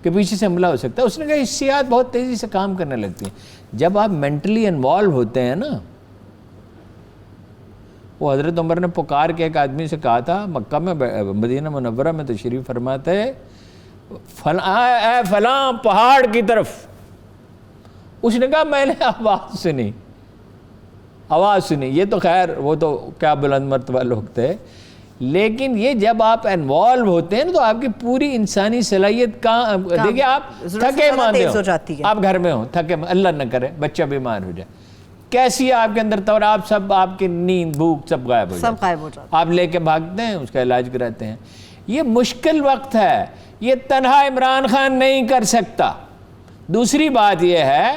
کہ پیچھے سے حملہ ہو سکتا ہے؟ اس نے کہا حسیات بہت تیزی سے کام کرنے لگتی ہیں جب آپ مینٹلی انوالو ہوتے ہیں نا. وہ حضرت عمر نے پکار کے ایک آدمی سے کہا تھا مکہ میں, مدینہ منورہ میں تشریف فرماتے, اے فلاں پہاڑ کی طرف. اس نے کہا میں نے آواز سنی. یہ تو خیر وہ تو کیا بلند مرتبہ لوگ تھے, لیکن یہ جب آپ انوالو ہوتے ہیں نا تو آپ کی پوری انسانی صلاحیت کا, دیکھیں آپ تھکے ماندے ہو, آپ گھر میں ہوں تھکے, اللہ نہ کرے بچہ بیمار ہو جائے, کیسی آپ کے اندر طور آپ کی نیند بھوک سب غائب ہو جاتا ہے, آپ لے کے بھاگتے ہیں, اس کا علاج کراتے ہیں. یہ مشکل وقت ہے، یہ تنہا عمران خان نہیں کر سکتا۔ دوسری بات یہ ہے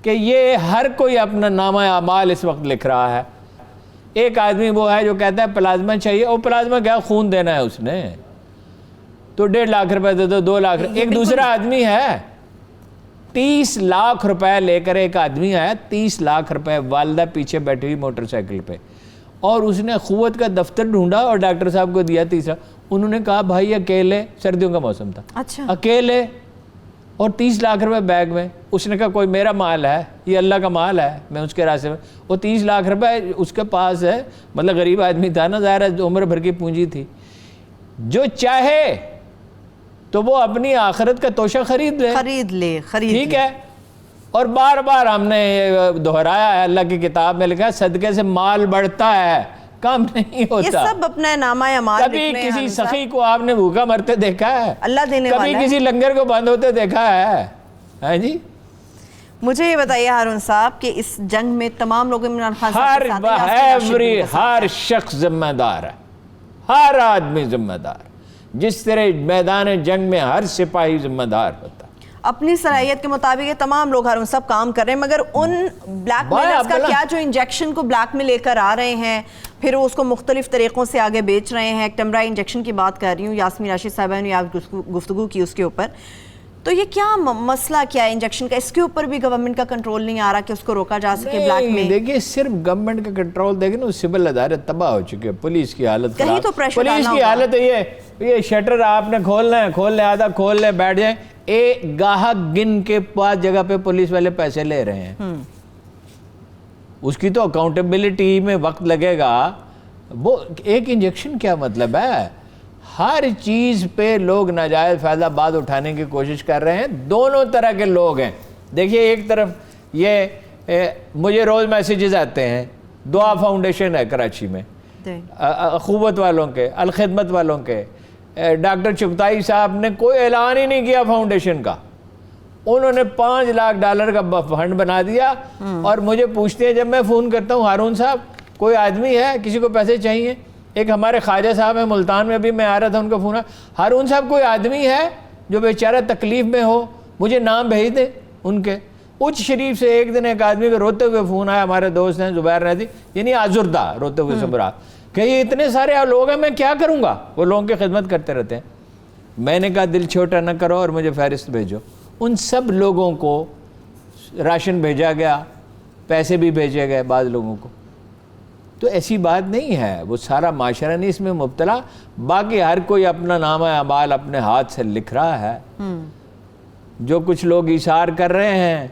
کہ یہ ہر کوئی اپنا نامہ اعمال اس وقت لکھ رہا ہے۔ ایک آدمی وہ ہے جو کہتا ہے پلازمہ چاہیے، وہ پلازمہ کیا، خون دینا ہے اس نے، تو 1.5 لاکھ روپے دے دو، 2 لاکھ روپے۔ ایک دوسرا آدمی ہے 30 لاکھ روپے لے کر، ایک آدمی آیا 30 لاکھ روپے، والدہ پیچھے بیٹھی ہوئی موٹر سائیکل پہ، اور اس نے قوت کا دفتر ڈھونڈا اور ڈاکٹر صاحب کو دیا تیسرا۔ انہوں نے کہا بھائی اکیلے، سردیوں کا موسم تھا، اچھا اکیلے اور 30 لاکھ روپے بیگ میں۔ اس نے کہا کوئی میرا مال ہے، یہ اللہ کا مال ہے، میں اس کے راستے میں، وہ 30 لاکھ روپے اس کے پاس ہے، مطلب غریب آدمی تھا نا، ظاہر ہے عمر بھر کی پونجی تھی۔ جو چاہے تو وہ اپنی آخرت کا توشہ خرید لے، ٹھیک ہے۔ اور بار بار ہم نے دہرایا ہے، اللہ کی کتاب میں لکھا ہے صدقے سے مال بڑھتا ہے، کم نہیں ہوتا۔ یہ سب اپنا نامہ اعمال کبھی کسی سخی کو آپ نے بھوکا مرتے دیکھا ہے؟ اللہ دینے والا ہے۔ کبھی کسی لنگر کو بند ہوتے دیکھا ہے؟ ہاں جی، مجھے یہ بتائیے ہارون صاحب کہ اس جنگ میں تمام لوگ عمران خان صاحب کے ساتھ ہیں، ہر شخص ذمہ دار ہے، ہر آدمی ذمہ دار، جس طرح میدان جنگ میں ہر سپاہی ذمہ دار ہوتا ہے۔ اپنی صلاحیت کے مطابق یہ تمام لوگ ہارون صاحب کام کر رہے ہیں، مگر ان بلیک میلرز کا کیا جو انجیکشن کو بلیک میں لے کر آ رہے ہیں، پھر وہ اس کو مختلف طریقوں سے آگے بیچ رہے ہیں۔ ٹمرا انجیکشن کی بات کر رہی ہوں، یاسمین راشد صاحبہ نے گفتگو کی اس کے اوپر، تو یہ کیا مسئلہ کیا ہے انجیکشن کا؟ اس کے اوپر بھی گورنمنٹ کا کنٹرول نہیں آ رہا کہ اس کو روکا جا سکے بلیک میں؟ دیکھیے صرف گورنمنٹ کا کنٹرول دیکھیں نا، سول ادارے تباہ ہو چکے ہیں، پولیس کی حالت کہیں تو پریشر پولیس کی حالت ہے یہ شٹر آپ نے کھولنا ہے، کھول لیں، آدھا کھول لیں، بیٹھ جائیں، ایک گاہک گن کے پاس جگہ پہ پولیس والے پیسے لے رہے ہیں، اس کی تو اکاؤنٹیبلٹی میں وقت لگے گا۔ وہ ایک انجیکشن کیا مطلب ہے؟ ہر چیز پہ لوگ ناجائز فائدہ بعد اٹھانے کی کوشش کر رہے ہیں، دونوں طرح کے لوگ ہیں۔ دیکھیے ایک طرف یہ مجھے روز میسیجز آتے ہیں، دعا فاؤنڈیشن ہے کراچی میں، اخوت والوں کے، الخدمت والوں کے، ڈاکٹر چغتائی صاحب نے کوئی اعلان ہی نہیں کیا فاؤنڈیشن کا، انہوں نے $5 لاکھ کا فنڈ بنا دیا، اور مجھے پوچھتے ہیں جب میں فون کرتا ہوں ہارون صاحب کوئی آدمی ہے کسی کو پیسے چاہیے؟ ایک ہمارے خواجہ صاحب ہیں ملتان میں، ابھی میں آ رہا تھا ان کا فون، ہارون صاحب کوئی آدمی ہے جو بیچارہ تکلیف میں ہو، مجھے نام بھیج دیں ان کے۔ اچ شریف سے ایک دن ایک آدمی کو روتے ہوئے فون آیا، ہمارے دوست ہیں زبیر ندی، یعنی آزردہ روتے ہوئے سمرا، کہ یہ اتنے سارے لوگ ہیں میں کیا کروں گا؟ وہ لوگوں کی خدمت کرتے رہتے ہیں۔ میں نے کہا دل چھوٹا نہ کرو اور مجھے فہرست بھیجو۔ ان سب لوگوں کو راشن بھیجا گیا، پیسے بھی بھیجے گئے بعض لوگوں کو۔ تو ایسی بات نہیں ہے، وہ سارا معاشرہ نہیں اس میں مبتلا، باقی ہر کوئی اپنا نامہ اعمال اپنے ہاتھ سے لکھ رہا ہے۔ جو کچھ لوگ ایثار کر رہے ہیں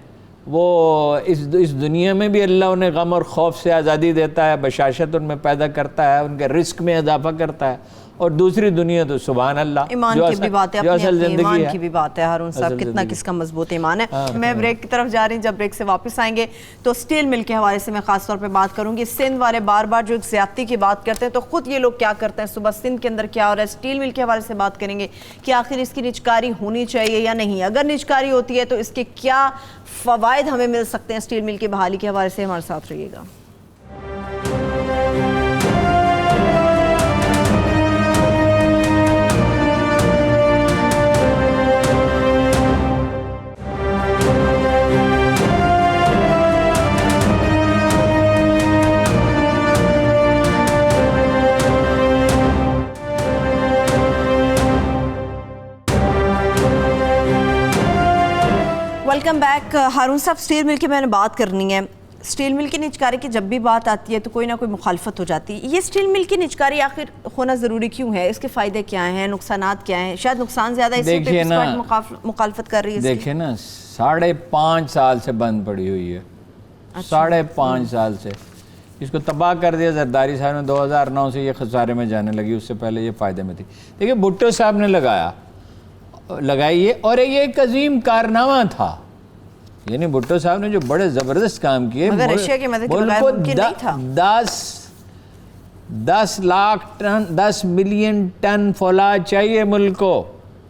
وہ اس دنیا میں بھی اللہ انہیں غم اور خوف سے آزادی دیتا ہے، بشاشت ان میں پیدا کرتا ہے، ان کے رزق میں اضافہ کرتا ہے، اور دوسری دنیا تو سبحان اللہ ایمان کی بھی بات ہے، اپنی ایمان کی بھی بات ہے۔ ہارون صاحب کتنا کس کا مضبوط ایمان ہے۔ میں بریک کی طرف جا رہی ہوں، جب بریک سے واپس آئیں گے تو سٹیل مل کے حوالے سے میں خاص طور پہ بات کروں گی۔ سندھ والے بار بار جو زیادتی کی بات کرتے ہیں تو خود یہ لوگ کیا کرتے ہیں، صبح سندھ کے اندر کیا ہو رہا ہے، سٹیل مل کے حوالے سے بات کریں گے کہ آخر اس کی نجکاری ہونی چاہیے یا نہیں، اگر نجکاری ہوتی ہے تو اس کے کیا فوائد ہمیں مل سکتے ہیں۔ سٹیل مل کی بحالی کے حوالے سے ہمارے ساتھ رہیے گا۔ Welcome back. ہارون صاحب سٹیل مل کی میں نے بات کرنی ہے، سٹیل مل کی نجکاری کی جب بھی بات آتی ہے تو کوئی نہ کوئی مخالفت ہو جاتی ہے۔ یہ سٹیل مل کی نجکاری آخر ہونا ضروری کیوں ہے؟ اس کے فائدے کیا ہیں، نقصانات کیا ہیں؟ شاید نقصان زیادہ ہے، اس لیے مخالفت کر رہی ہے۔ دیکھیں نا 5.5 سال سے بند پڑی ہوئی ہے، 5.5 سال سے اس کو تباہ کر دیا زرداری صاحب نے۔ 2009 سے یہ خسارے میں جانے لگی، اس سے پہلے یہ فائدے میں تھی۔ دیکھیں بھٹو صاحب نے لگائی ہے، اور یہ ایک عظیم کارنامہ تھا، یعنی بھٹو صاحب نے جو بڑے زبردست کام کیے، مگر رشیا کی مدد کے بغیر ممکن نہیں تھا۔ 10 لاکھ ٹن 10 ملین ٹن فولاد چاہیے ملک کو،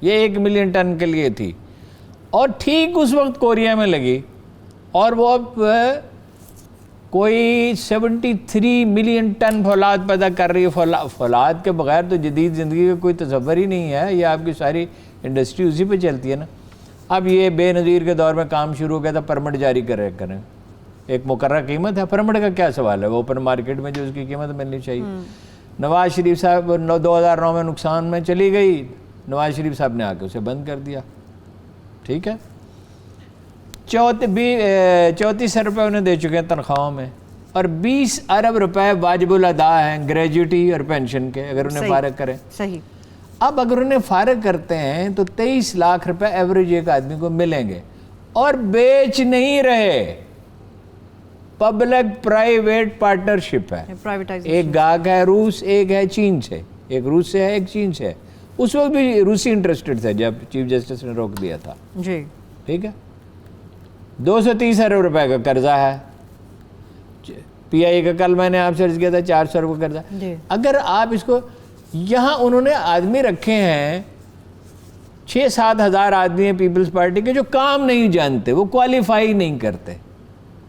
یہ 1 ملین ٹن کے لیے تھی، اور ٹھیک اس وقت کوریا میں لگی، اور وہ اب کوئی 73 ملین ٹن فولاد پیدا کر رہی ہے. فولاد کے بغیر تو جدید زندگی کا کوئی تصور ہی نہیں ہے. یہ آپ کی ساری انڈسٹری اسی پہ چلتی ہے نا. اب یہ بے نظیر کے دور میں کام شروع ہو گیا تھا, پرمٹ جاری کریں. ایک مقررہ قیمت ہے, پرمٹ کا کیا سوال ہے, وہ اوپن مارکیٹ میں جو اس کی قیمت ملنی چاہیے. نواز شریف صاحب 2009 میں نقصان میں چلی گئی, نواز شریف صاحب نے آ کے اسے بند کر دیا. ٹھیک ہے, 34 ارب روپے انہیں دے چکے ہیں تنخواہوں میں, اور 20 ارب روپے واجب الادا ہیں گریجوٹی اور پینشن کے, اگر انہیں فارغ کریں. صحیح. اب اگر انہیں فارغ کرتے ہیں تو 23 لاکھ روپے ایوریج ایک آدمی کو ملیں گے, اور بیچ نہیں رہے. پبلک پرائیویٹ پارٹنرشپ ہے. ایک گاہک ہے روس, ایک ہے چین سے, ایک روس سے ہے ایک چین سے ہے. اس وقت بھی روسی انٹرسٹڈ تھے جب چیف جسٹس نے روک دیا تھا. جی ٹھیک ہے. 230 ارب روپے کا قرضہ ہے. پی آئی کا کل میں نے آپ سے عرض کیا تھا 400 ارب کا قرضہ. اگر آپ اس کو یہاں انہوں نے آدمی رکھے ہیں 6-7 ہزار آدمی ہیں پیپلز پارٹی کے جو کام نہیں جانتے, وہ کوالیفائی نہیں کرتے,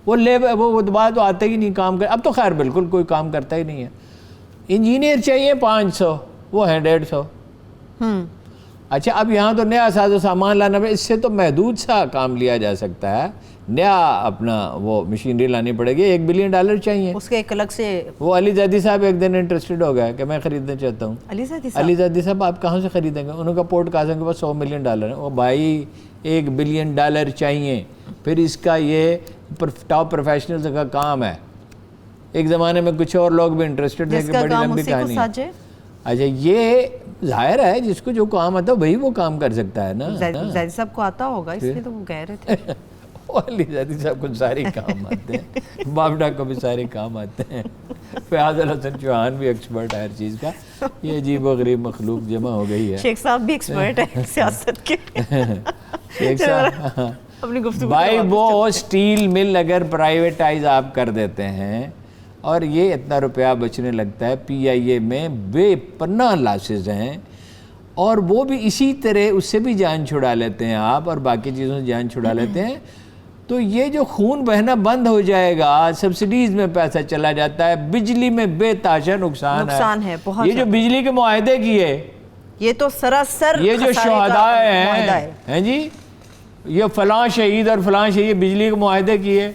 وہ بات تو آتے ہی نہیں کام کر. اب تو خیر بالکل کوئی کام کرتا ہی نہیں ہے. انجینئر چاہیے 500, وہ ہیں 150. اچھا, اب یہاں تو نیا ساز و سامان لانا پڑے, اس سے تو محدود سا کام لیا جا سکتا ہے. نیا اپنا وہ مشینری لانی پڑے گی. $1 بلین چاہیے اس کے ایک الگ سے. وہ علی زادی صاحب ایک دن انٹرسٹڈ ہو گیا کہ میں خریدنا چاہتا ہوں. علی زادی صاحب آپ کہاں سے خریدیں گے؟ انہوں کا پورٹ کاسم کے پاس $100 ملین ہے. وہ بھائی $1 بلین چاہیے. پھر اس کا یہ ٹاپ پروفیشنلز کا کام ہے. ایک زمانے میں کچھ اور لوگ بھی انٹرسٹڈ تھے کہ بڑی لمبی کہانی ہے. اچھا, یہ ظاہر ہے جس کو جو کام آتا ہے وہی وہ کام کر سکتا ہے نا. زادی صاحب کو آتا ہوگا اس لیے تو وہ کہہ رہے تھے. علی زادی صاحب کو سارے کام آتے ہیں, بابڈا کو بھی سارے کام آتے ہیں. فیاض الحسن چوہان بھی ایکسپرٹ ہے ہر چیز کا. یہ عجیب و غریب مخلوق جمع ہو گئی ہے. شیخ صاحب بھی ایکسپرٹ ہے سیاست کے. شیخ صاحب بھائی وہ اسٹیل مل اگر پرائیویٹائز آپ کر دیتے ہیں اور یہ اتنا روپیہ بچنے لگتا ہے, پی آئی اے میں بے پناہ لاسز ہیں, اور وہ بھی اسی طرح اس سے بھی جان چھڑا لیتے ہیں آپ, اور باقی چیزوں سے جان چھڑا لیتے ہیں. تو یہ جو خون بہنا بند ہو جائے گا, سبسڈیز میں پیسہ چلا جاتا ہے, بجلی میں بے تحاشا نقصان ہے. یہ جو بجلی کے معاہدے کیے, یہ تو سراسر یہ جو شہداء ہیں جی, یہ فلاں شہید اور فلاں شہید بجلی کے معاہدے کیے.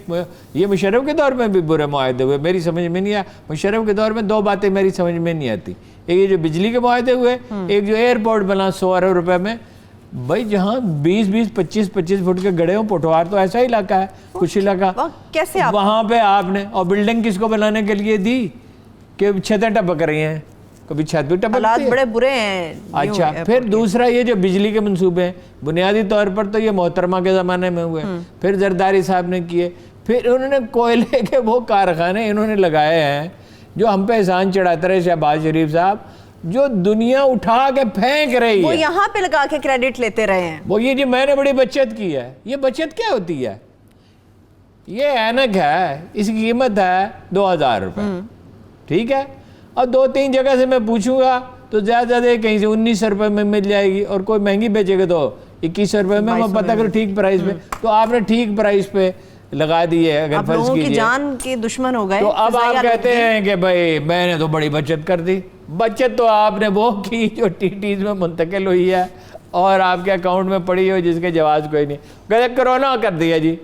یہ مشرف کے دور میں بھی برے معاہدے ہوئے, میری سمجھ میں نہیں آیا. مشرف کے دور میں 2 باتیں میری سمجھ میں نہیں آتی. ایک یہ جو بجلی کے معاہدے ہوئے, ایک جو ایئرپورٹ بنا 100 ارب روپے میں. بھائی جہاں 20-20 25-25 فٹ کے گڑھے ہوں, پٹوار تو ایسا ہی علاقہ ہے, کچھ علاقہ کیسے وہاں پہ آپ نے, اور بلڈنگ کس کو بنانے کے لیے دی کہ چھتیں ٹپک رہی ہیں, کبھی چھت بھی ٹپکتی ہے. حالات بڑے برے ہیں. اچھا, پھر دوسرا یہ جو بجلی کے منصوبے ہیں, بنیادی طور پر تو یہ محترمہ کے زمانے میں ہوئے, پھر زرداری صاحب نے کیے, پھر انہوں نے کوئلے کے وہ کارخانے انہوں نے لگائے ہیں جو ہم پہ احسان چڑھاتے رہے شہباز شریف صاحب, جو دنیا اٹھا کے پھینک رہی ہے. وہ یہاں پہ لگا کے کریڈٹ لیتے رہے ہیں. وہ یہ جی میں نے بڑی بچت کی ہے. یہ بچت کیا ہوتی ہے؟ یہ اینک ہے, اس کی قیمت ہے 2000 روپے. ٹھیک ہے, اور 2-3 جگہ سے میں پوچھوں گا تو زیادہ زیادہ کہیں سے 1900 روپے میں مل جائے گی, اور کوئی مہنگی بیچے گا تو 2100 روپے میں. میں پتہ کروں ٹھیک پرائز پہ, تو آپ نے ٹھیک پرائز پہ لگا دی ہے. اگر فرض کیجئے کی جان کے دشمن ہو گئے تو اب آپ کہتے ہیں کہ بھائی میں نے تو بڑی بچت کر دی. بچت تو آپ نے وہ کی جو ٹی ٹیز میں منتقل ہوئی ہے اور آپ کے اکاؤنٹ میں پڑی ہو, جس کے جواز کوئی نہیں. کہتے کرونا کر دیا جی,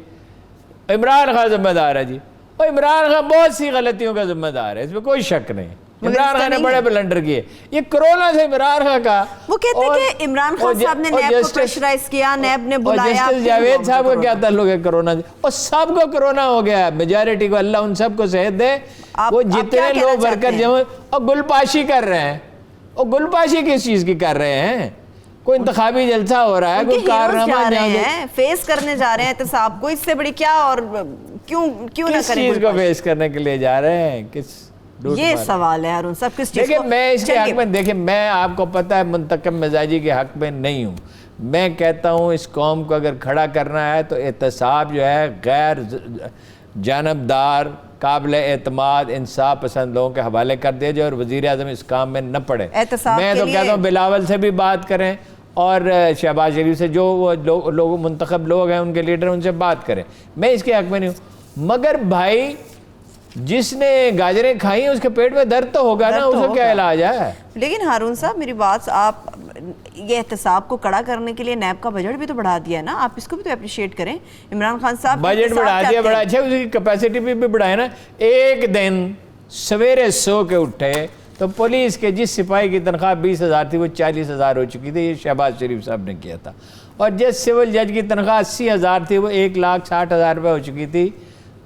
عمران خان ذمہ دار ہے جی. اور عمران خان بہت سی غلطیوں کا ذمہ دار ہے, اس میں کوئی شک نہیں. عمران خان نے بڑے بلنڈر کیے. یہ کرونا سے عمران خان کا, وہ کہتے ہیں کہ عمران خان صاحب نے نیب کو پریشرائز کیا, نیب نے بلایا. جسٹس جاوید صاحب کا کیا تعلق ہے کرونا سے؟ اور سب کو کرونا ہو گیا ہے, میجارٹی کو. اللہ ان سب کو صحت دے. وہ جتنے لوگ ورکر جمع اور گلپاشی کر رہے ہیں, اور گلپاشی کس چیز کی کر رہے ہیں؟ کوئی انتخابی جلسہ ہو رہا ہے, کوئی کارنامہ فیس کرنے جا رہے ہیں احتساب کو. اس سے بڑی کیا اور کیوں نہ کریں؟ کس چیز کو فیس کرنے کے لیے جا رہے ہیں؟ کس یہ سوال ہے ہارون صاحب, کس چیز کو؟ دیکھیں میں اس کے حق میں, دیکھیں میں آپ کو پتہ ہے منتخب مزاجی کے حق میں نہیں ہوں. میں کہتا ہوں اس قوم کو اگر کھڑا کرنا ہے تو احتساب جو ہے غیر جانبدار, قابل اعتماد, انصاف پسند لوگوں کے حوالے کر دیا جائے, اور وزیر اعظم اس کام میں نہ پڑے. میں تو کہتا ہوں بلاول سے بھی بات کریں, اور شہباز شریف سے, جو لوگ منتخب لوگ ہیں ان کے لیڈر, ان سے بات کریں. میں اس کے حق میں نہیں ہوں. مگر بھائی جس نے گاجریں کھائی ہیں اس کے پیٹ میں درد تو ہوگا نا, اس کا کیا علاج ہے؟ لیکن ہارون صاحب میری بات, آپ یہ احتساب کو کڑا کرنے کے لیے نیب کا بجٹ بھی تو بڑھا دیا ہے نا, آپ اس کو بھی تو اپریشیٹ کریں. عمران خان صاحب بجٹ بڑھا دیا, بڑا اچھا, اس کی کیپیسٹی بھی بڑھائے نا. ایک دن سویرے سو کے اٹھے تو پولیس کے جس سپاہی کی تنخواہ 20,000 تھی وہ 40,000 ہو چکی تھی, یہ شہباز شریف صاحب نے کیا تھا. اور جس سول جج کی تنخواہ 80,000 تھی وہ 1,60,000 روپے ہو چکی تھی.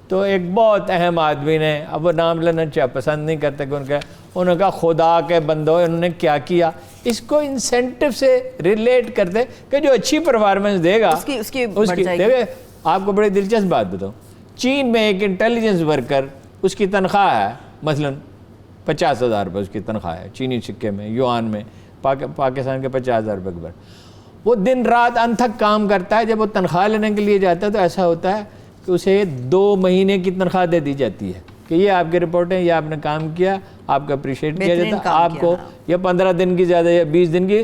تو ایک بہت اہم آدمی نے, اب وہ نام لینا پسند نہیں کرتے کہ انہوں نے کہا خدا کے بندو انہوں نے کیا کیا, اس کو انسینٹو سے ریلیٹ کرتے کہ جو اچھی پرفارمنس دے گا اس کی دیکھیں. آپ کو بڑی دلچسپ بات بتاؤں, چین میں ایک انٹیلیجنس ورکر, اس کی تنخواہ ہے مثلا 50,000 روپے اس کی تنخواہ ہے چینی سکے میں, یوان میں, پاکستان کے 50,000 روپے کے بعد. وہ دن رات انتھک کام کرتا ہے. جب وہ تنخواہ لینے کے لیے جاتا ہے تو ایسا ہوتا ہے کہ اسے 2 مہینے کی تنخواہ دے دی جاتی ہے کہ یہ آپ کی رپورٹ ہے, یہ آپ نے کام کیا, آپ کا اپریشیٹ کیا جاتا ہے, آپ کو یہ 15 دن کی زیادہ یا 20 دن کی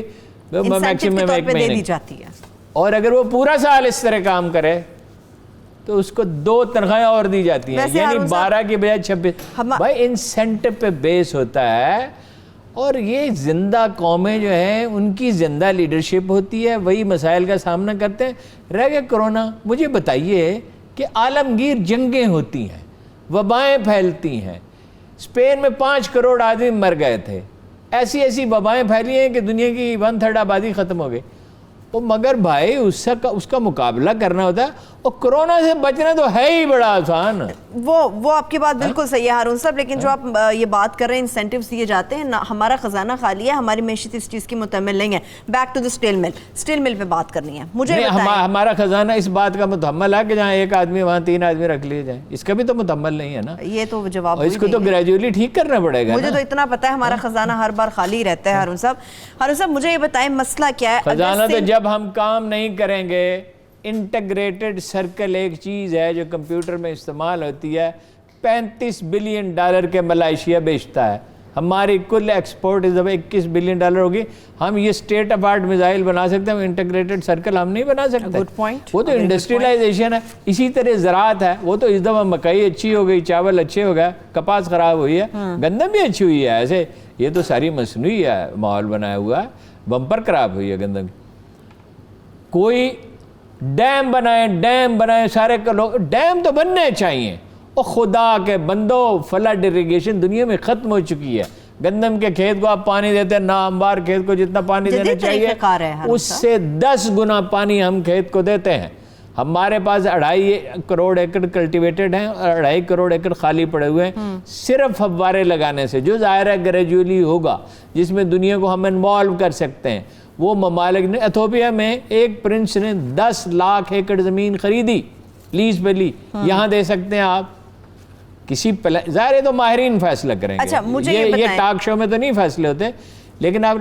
میکسیمم 1 مہینے کی جاتی ہے. اور اگر وہ پورا سال اس طرح کام کرے تو اس کو 2 تنخواہیں اور دی جاتی ہیں, یعنی 12 کی بجائے 26. بھائی انسینٹو پہ بیس ہوتا ہے. اور یہ زندہ قومیں جو ہیں ان کی زندہ لیڈرشپ ہوتی ہے, وہی مسائل کا سامنا کرتے ہیں. رہ گیا کرونا, مجھے بتائیے کہ عالمگیر جنگیں ہوتی ہیں, وبائیں پھیلتی ہیں. اسپین میں 5 کروڑ آدمی مر گئے تھے, ایسی وبائیں پھیلی ہیں کہ دنیا کی 1/3 آبادی ختم ہو گئی. مگر بھائی اس کا مقابلہ کرنا ہوتا ہے, اور کرونا سے بچنا تو ہے ہی بڑا آسان. وہ آپ کی بات بالکل صحیح ہے ہارون صاحب, لیکن جو آپ یہ بات کر رہے ہیں انسینٹیوز دیے جاتے ہیں, ہمارا خزانہ خالی ہے, ہماری معیشت اس چیز کی متحمل نہیں ہے. بیک ٹو دی اسٹیل مل پہ بات کرنی ہے مجھے. ہمارا خزانہ اس بات کا متحمل ہے کہ جہاں 1 آدمی وہاں 3 آدمی رکھ لیے جائیں, اس کا بھی تو متحمل نہیں ہے نا. یہ تو جواب, اس کو تو گریجولی ٹھیک کرنا پڑے گا. مجھے تو اتنا پتا ہے ہمارا خزانہ ہر بار خالی رہتا ہے. ہارون صاحب مجھے یہ بتائیں مسئلہ کیا ہے خزانہ؟ تو جب ہم کام نہیں کریں گے, انٹیگریٹڈ سرکل ایک چیز ہے جو کمپیوٹر میں استعمال ہوتی ہے, $35 بلین کے ملائیشیا بیچتا ہے. ہماری کل ایکسپورٹ جب $21 بلین ہوگی, ہم یہ اسٹیٹ آف آرٹ میزائل بنا سکتے ہیں, انٹیگریٹڈ سرکل ہم نہیں بنا سکتے. وہ تو انڈسٹریلائزیشن ہے. اسی طرح زراعت ہے, وہ تو اس دفعہ مکئی اچھی ہو گئی, چاول اچھے ہو گئے, کپاس خراب ہوئی ہے, گندم بھی اچھی ہوئی ہے. ایسے یہ تو ساری مصنوعی ہے, ماحول بنایا ہوا ہے, بمپر خراب ہوئی ہے گندم. کوئی ڈیم بنائیں سارے لوگ, ڈیم تو بننے چاہیے. اور خدا کے بندو, فلڈ اریگیشن دنیا میں ختم ہو چکی ہے. گندم کے کھیت کو آپ پانی دیتے ہیں, نامبار کھیت کو جتنا پانی دینا چاہیے اس سے 10 گنا پانی ہم کھیت کو دیتے ہیں. ہمارے پاس 2.5 کروڑ ایکڑ کلٹیویٹڈ ہیں اور 2.5 کروڑ ایکڑ خالی پڑے ہوئے ہیں. صرف فوارے لگانے سے, جو ظاہر ہے گریجولی ہوگا, جس میں دنیا کو ہم انوالو کر سکتے ہیں. وہ ممالک نے, ایتھوپیا میں ایک پرنس نے 10 لاکھ ایکڑ زمین خریدی, لیز پہ لی. یہاں دے سکتے ہیں آپ کسی ظاہر ہے تو ماہرین فیصلہ کریں گے, یہ ٹاک شو میں تو نہیں فیصلے ہوتے. لیکن اب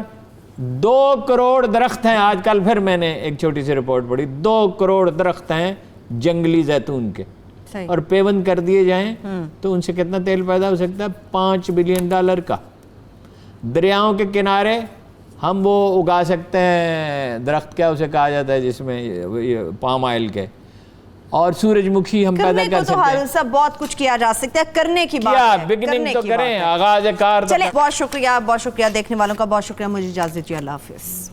2 کروڑ درخت ہیں آج کل, پھر میں نے ایک چھوٹی سی رپورٹ پڑھی, 2 کروڑ درخت ہیں جنگلی زیتون کے, اور پیوند کر دیے جائیں تو ان سے کتنا تیل پیدا ہو سکتا ہے؟ $5 بلین کا. دریاؤں کے کنارے ہم وہ اگا سکتے ہیں, درخت کیا اسے کہا جاتا ہے جس میں پام آئل کے, اور سورج مکھی ہم پیدا کر سکتے ہیں. سب بہت کچھ کیا جا سکتا ہے, کرنے کی بات ہے, بگننگ تو کریں, آغاز کار. چلیں, بہت شکریہ دیکھنے والوں کا, بہت شکریہ. مجھے اجازت دیجیے, اللہ حافظ.